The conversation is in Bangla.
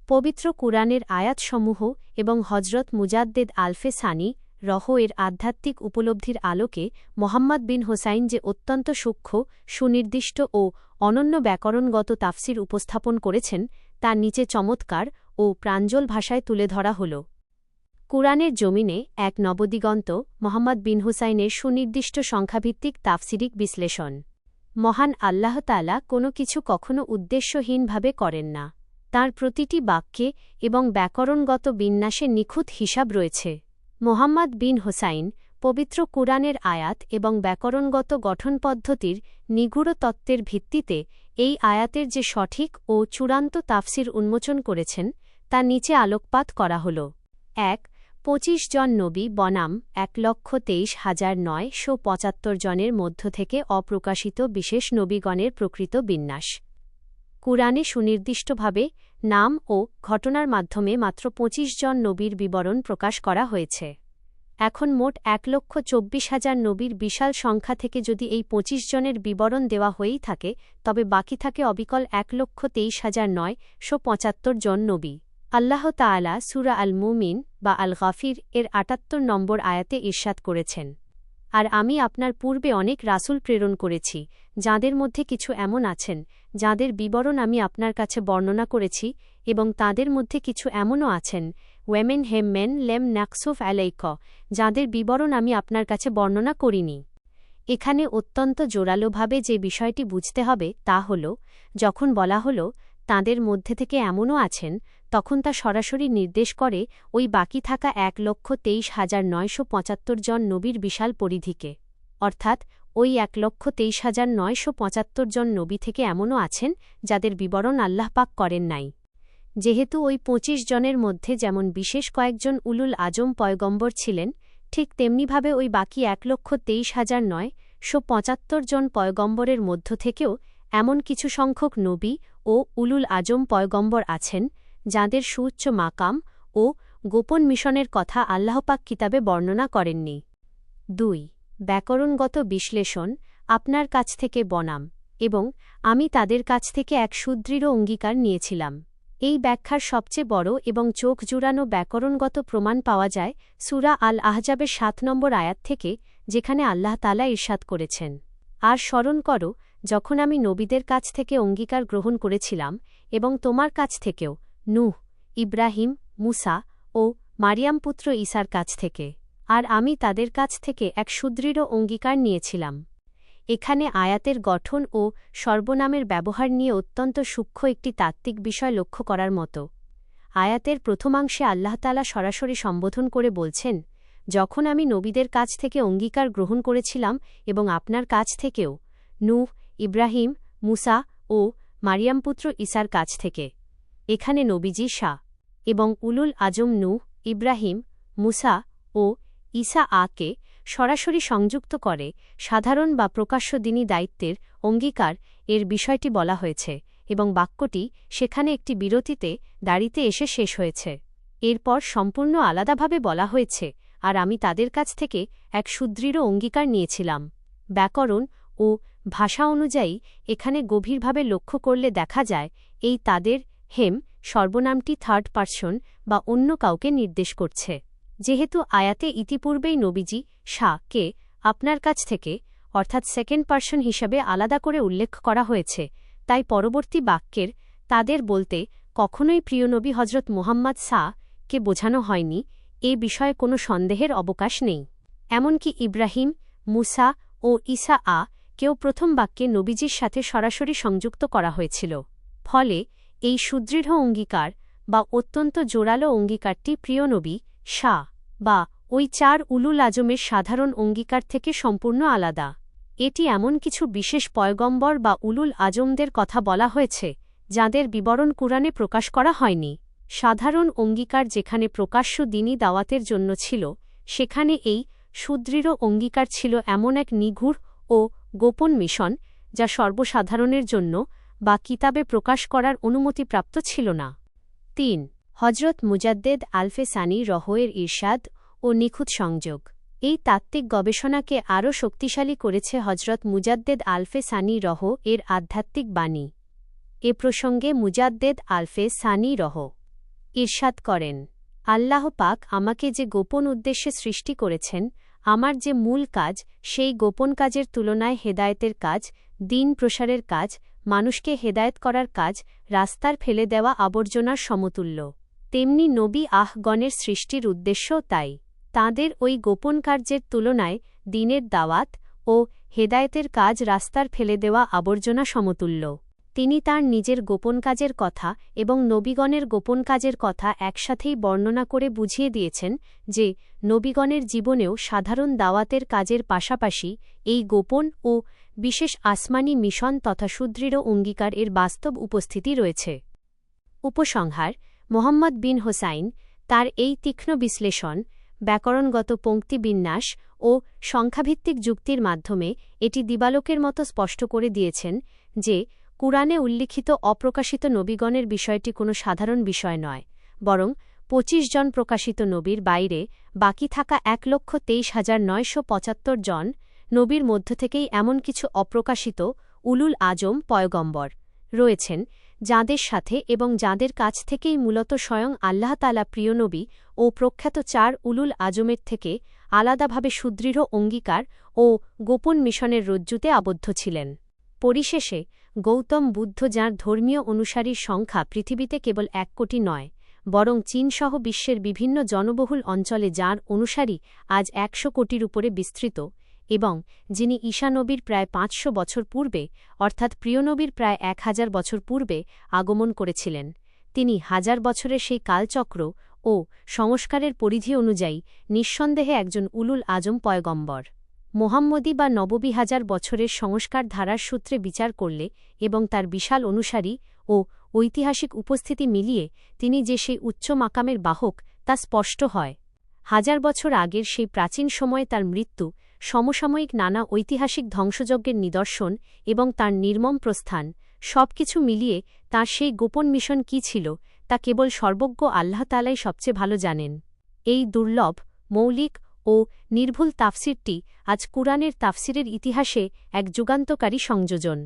পবিত্র কুরআনের আয়াতসমূহ এবং হজরত মুজাদ্দেদ আলফে সানি রহ এর আধ্যাত্মিক উপলব্ধির আলোকে মোহাম্মদ বিন হোসাইন যে অত্যন্ত সূক্ষ্ম, সুনির্দিষ্ট ও অনন্য ব্যাকরণগত তাফসির উপস্থাপন করেছেন তা নিচে চমৎকার ও প্রাঞ্জল ভাষায় তুলে ধরা হল। কুরআনের জমিনে এক নবদিগন্ত মোহাম্মদ বিন হুসাইনের সুনির্দিষ্ট সংখ্যাভিত্তিক তাফসিরিক বিশ্লেষণ। মহান আল্লাহ তাআলা কোনো কিছু কখনো উদ্দেশ্যহীনভাবে করেন না। তাঁর প্রতিটি বাক্যে এবং ব্যাকরণগত বিন্যাসে নিখুঁত হিসাব রয়েছে। মোহাম্মদ বিন হোসাইন পবিত্র কুরআনের আয়াত এবং ব্যাকরণগত গঠন পদ্ধতির নিগূঢ় তত্ত্বের ভিত্তিতে এই আয়াতের যে সঠিক ও চূড়ান্ত তাফসির উন্মোচন করেছেন তা নিচে আলোকপাত করা হল। ১. ২৫ জন নবী বনাম ১,২৩,৯৭৫ জনের মধ্য থেকে অপ্রকাশিত বিশেষ নবীগণের প্রকৃত বিন্যাস। কুরআনে সুনির্দিষ্টভাবে নাম ও ঘটনার মাধ্যমে মাত্র ২৫ জন নবীর বিবরণ প্রকাশ করা হয়েছে। এখন মোট ১,২৪,০০০ নবীর বিশাল সংখ্যা থেকে যদি এই ২৫ জনের বিবরণ দেওয়া হয়েই থাকে তবে বাকি থাকে অবিকল ১,২৩,৯৭৫ জন নবী। আল্লাহ তাআলা সূরা আল মুমিন বা আল গাফির এর ৭৮ নম্বর আয়াতে ইরশাদ করেছেন, আর আমি আপনার পূর্বে অনেক রাসূল প্রেরণ করেছি, যাঁদের মধ্যে কিছু এমন আছেন যাঁদের বিবরণ আমি আপনার কাছে বর্ণনা করেছি, এবং তাঁদের মধ্যে কিছু এমনও আছেন ওয়েমেন হেম মেন লেম নাকসুফ আলাইক, যাঁদের বিবরণ আমি আপনার কাছে বর্ণনা করিনি। এখানে অত্যন্ত জোরালোভাবে যে বিষয়টি বুঝতে হবে তা হল, যখন বলা হল তাঁদের মধ্যে থেকে এমনও আছেন, তখন তা সরাসরি নির্দেশ করে ওই বাকি থাকা ১,২৩,৯৭৫ জন নবীর বিশাল পরিধিকে, অর্থাৎ ওই ১,২৩,৯৭৫ জন নবী থেকে এমনও আছেন যাদের বিবরণ আল্লাহ পাক করেন নাই। যেহেতু ওই ২৫ জনের মধ্যে যেমন বিশেষ কয়েকজন উলুল আজম পয়গম্বর ছিলেন, ঠিক তেমনিভাবে ওই বাকি ১,২৩,৯৭৫ জন পয়গম্বরের মধ্য থেকেও এমন কিছু সংখ্যক নবী ও উলুল আজম পয়গম্বর আছেন যাঁদের সুউচ্চ মাকাম ও গোপন মিশনের কথা আল্লাহ পাক কিতাবে বর্ণনা করেননি। ২. ব্যাকরণগত বিশ্লেষণ আপনার কাছ থেকে বনাম এবং আমি তাদের কাছ থেকে এক সুদৃঢ় অঙ্গীকার নিয়েছিলাম। এই ব্যাখ্যার সবচেয়ে বড় এবং চোখ জুড়ানো ব্যাকরণগত প্রমাণ পাওয়া যায় সূরা আল আহজাবের ৭ নম্বর আয়াত থেকে, যেখানে আল্লাহ তাআলা ইরশাদ করেছেন, আর স্মরণ করো যখন আমি নবীদের কাছ থেকে অঙ্গীকার গ্রহণ করেছিলাম এবং তোমার কাছ থেকেও, নূহ, ইব্রাহিম, মুসা ও মারিয়াম পুত্র ঈসার কাছ থেকে, আর আমি তাদের কাছ থেকে এক সুদৃঢ় অঙ্গীকার নিয়েছিলাম। এখানে আয়াতের গঠন ও সর্বনামের ব্যবহার নিয়ে অত্যন্ত সূক্ষ্ম একটি তাত্ত্বিক বিষয় লক্ষ্য করার মতো। আয়াতের প্রথমাংশে আল্লাহ তাআলা সরাসরি সম্বোধন করে বলছেন, যখন আমি নবীদের কাছ থেকে অঙ্গীকার গ্রহণ করেছিলাম এবং আপনার কাছ থেকেও, নূহ, ইব্রাহিম, মুসা ও মারিয়াম পুত্র ঈসার কাছ থেকে। এখানে নবীজি শাহ এবং উলুল আজম নূহ, ইব্রাহিম, মুসা ও ঈসা কে সরাসরি সংযুক্ত করে সাধারণ বা প্রকাশ্য দ্বীনি দায়িত্বের অঙ্গীকার এর বিষয়টি বলা হয়েছে, এবং বাক্যটি সেখানে একটি বিরতিতে দাঁড়িতে এসে শেষ হয়েছে। এরপর সম্পূর্ণ আলাদাভাবে বলা হয়েছে, আর আমি তাদের কাছ থেকে এক সুদৃঢ় অঙ্গীকার নিয়েছিলাম। ব্যাকরণ ও ভাষা অনুযায়ী এখানে গভীরভাবে লক্ষ্য করলে দেখা যায় এই তাদের হেম সর্বনামটি থার্ড পারসন বা অন্য কাউকে নির্দেশ করছে। যেহেতু আয়াতে ইতিপূর্বেই নবীজি শাহ কে আপনার কাছ থেকে, অর্থাৎ সেকেন্ড পারসন হিসাবে আলাদা করে উল্লেখ করা হয়েছে, তাই পরবর্তী বাক্যের তাদের বলতে কখনোই প্রিয় নবী হজরত মুহাম্মদ কে বোঝানো হয়নি, এ বিষয়ে কোনো সন্দেহের অবকাশ নেই। এমনকি ইব্রাহিম, মুসা ও ঈসা কেও প্রথম বাক্যে নবীজির সাথে সরাসরি সংযুক্ত করা হয়েছিল। ফলে এই সুদৃঢ় অঙ্গীকার বা অত্যন্ত জোরালো অঙ্গীকারটি প্রিয় নবী শাহ বা ওই ৪ উলুল আজমের সাধারণ অঙ্গীকার থেকে সম্পূর্ণ আলাদা। এটি এমন কিছু বিশেষ পয়গম্বর বা উলুল আজমদের কথা বলা হয়েছে যাঁদের বিবরণ কুরআনে প্রকাশ করা হয়নি। সাধারণ অঙ্গীকার যেখানে প্রকাশ্য দ্বীনি দাওয়াতের জন্য ছিল, সেখানে এই সুদৃঢ় অঙ্গীকার ছিল এমন এক নিগূঢ় ও গোপন মিশন যা সর্বসাধারণের জন্য বা কিতাবে প্রকাশ করার অনুমতিপ্রাপ্ত ছিল না। ৩. হজরত মুজাদ্দেদ আলফে সানি রহ-এর ইরশাদ ও নিখুঁত সংযোগ। এই তাত্ত্বিক গবেষণাকে আরও শক্তিশালী করেছে হজরত মুজাদ্দেদ আলফে সানি রহ-এর আধ্যাত্মিক বাণী। এ প্রসঙ্গে মুজাদ্দেদ আলফে সানি রহ ইরশাদ করেন, আল্লাহ পাক আমাকে যে গোপন উদ্দেশ্যে সৃষ্টি করেছেন, আমার যে মূল কাজ সেই গোপন কাজের তুলনায় হেদায়েতের কাজ, দ্বীন প্রসারের কাজ, মানুষকে হেদায়েত করার কাজ রাস্তার ফেলে দেওয়া আবর্জনার সমতুল্য। তেমনি নবী আহগণের সৃষ্টির উদ্দেশ্যও তাই। তাঁদের ওই গোপন কার্যের তুলনায় দ্বীনের দাওয়াত ও হেদায়েতের কাজ রাস্তার ফেলে দেওয়া আবর্জনা সমতুল্য। তিনি তাঁর নিজের গোপন কাজের কথা এবং নবীগণের গোপন কাজের কথা একসাথেই বর্ণনা করে বুঝিয়ে দিয়েছেন যে নবীগণের জীবনেও সাধারণ দাওয়াতের কাজের পাশাপাশি এই গোপন ও বিশেষ আসমানি মিশন তথা সুদৃঢ় অঙ্গীকার এর বাস্তব উপস্থিতি রয়েছে। উপসংহার: মোহাম্মদ বিন হোসাইন তার এই তীক্ষ্ণ বিশ্লেষণ, ব্যাকরণগত পংক্তিবিন্যাস ও সংখ্যাভিত্তিক যুক্তির মাধ্যমে এটি দিবালোকের মতো স্পষ্ট করে দিয়েছেন যে কুরআনে উল্লিখিত অপ্রকাশিত নবীগণের বিষয়টি কোনো সাধারণ বিষয় নয়, বরং ২৫ জন প্রকাশিত নবীর বাইরে বাকি থাকা ১,২৩,৯৭৫ জন নবীর মধ্য থেকেই এমন কিছু অপ্রকাশিত উলুল আজম পয়গম্বর রয়েছেন, যাঁদের সাথে এবং যাঁদের কাছ থেকেই মূলত স্বয়ং আল্লাহ তাআলা প্রিয় নবী ও প্রখ্যাত ৪ উলুল আজমের থেকে আলাদাভাবে সুদৃঢ় অঙ্গীকার ও গোপন মিশনের রজ্জুতে আবদ্ধ ছিলেন। পরিশেষে গৌতম বুদ্ধ, যাঁর ধর্মীয় অনুসারীর সংখ্যা পৃথিবীতে কেবল ১ কোটি নয়, বরং চীনসহ বিশ্বের বিভিন্ন জনবহুল অঞ্চলে যাঁর অনুসারী আজ ১০০ কোটির উপরে বিস্তৃত, এবং যিনি ঈসা নবীর প্রায় ৫০০ বছর পূর্বে অর্থাৎ প্রিয় নবীর প্রায় ১,০০০ বছর পূর্বে আগমন করেছিলেন, তিনি হাজার বছরের সেই কালচক্র ও সংস্কারের পরিধি অনুযায়ী নিঃসন্দেহে একজন উলুল আজম পয়গম্বর। মোহাম্মদী বা নববী হাজার বছরের সংস্কার ধারার সূত্রে বিচার করলে এবং তার বিশাল অনুসারী ও ঐতিহাসিক উপস্থিতি মিলিয়ে তিনি যে সেই উচ্চ মাকামের বাহক তা স্পষ্ট হয়। হাজার বছর আগের সেই প্রাচীন সময়ে তার মৃত্যু, সমসাময়িক নানা ঐতিহাসিক ধ্বংসযজ্ঞের নিদর্শন এবং তার নির্মম প্রস্থান সবকিছু মিলিয়ে তাঁর সেই গোপন মিশন কী ছিল তা কেবল সর্বজ্ঞ আল্লাহ তাআলাই সবচেয়ে ভালো জানেন। এই দুর্লভ, মৌলিক ও নির্ভুল তাফসিরটি আজ কুরআনের তাফসিরের ইতিহাসে এক যুগান্তকারী সংযোজন।